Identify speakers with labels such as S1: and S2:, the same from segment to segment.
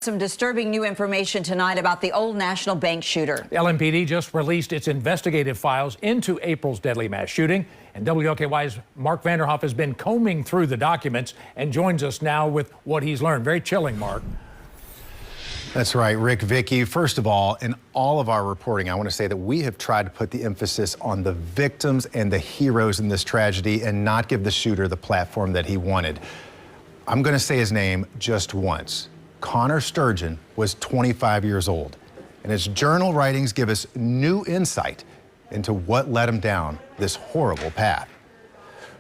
S1: Some disturbing new information tonight about the Old National Bank shooter.
S2: LMPD just released its investigative files into April's deadly mass shooting, and WLKY's Mark Vanderhoff has been combing through the documents and joins us now with what he's learned. Very chilling, Mark.
S3: That's right, Rick, Vicky. First of all, in all of our reporting, I want to say that we have tried to put the emphasis on the victims and the heroes in this tragedy and not give the shooter the platform that he wanted. I'm going to say his name just once. Connor Sturgeon was 25 years old, and his journal writings give us new insight into what led him down this horrible path.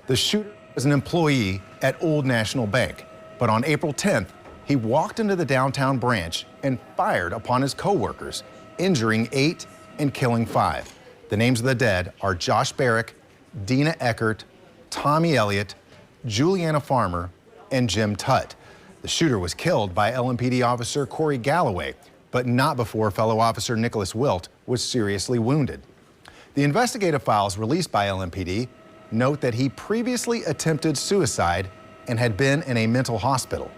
S3: The shooter was an employee at Old National Bank, but on April 10th, he walked into the downtown branch and fired upon his coworkers, injuring 8 and killing 5. The names of the dead are Josh Barrick, Dina Eckert, Tommy Elliott, Juliana Farmer, and Jim Tutt. The shooter was killed by LMPD officer Corey Galloway, but not before fellow officer Nicholas Wilt was seriously wounded. The investigative files released by LMPD note that he previously attempted suicide and had been in a mental hospital.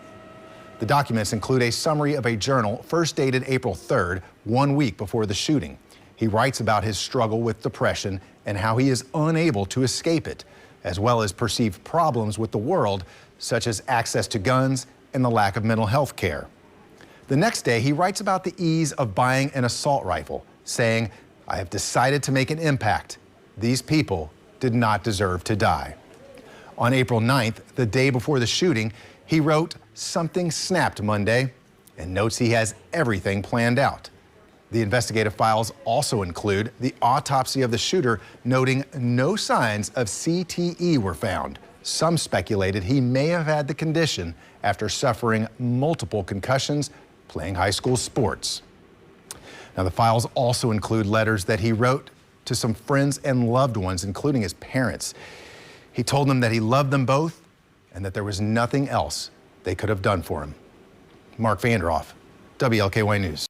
S3: The documents include a summary of a journal first dated April 3rd, 1 week before the shooting. He writes about his struggle with depression and how he is unable to escape it, as well as perceived problems with the world, such as access to guns and the lack of mental health care. The next day, he writes about the ease of buying an assault rifle, saying, "I have decided to make an impact. These people did not deserve to die." On April 9th, the day before the shooting, he wrote, "Something snapped Monday," and notes he has everything planned out. The investigative files also include the autopsy of the shooter, noting no signs of CTE were found. Some speculated he may have had the condition after suffering multiple concussions playing high school sports. Now, the files also include letters that he wrote to some friends and loved ones, including his parents. He told them that he loved them both and that there was nothing else they could have done for him. Mark Vanderhoff, WLKY News.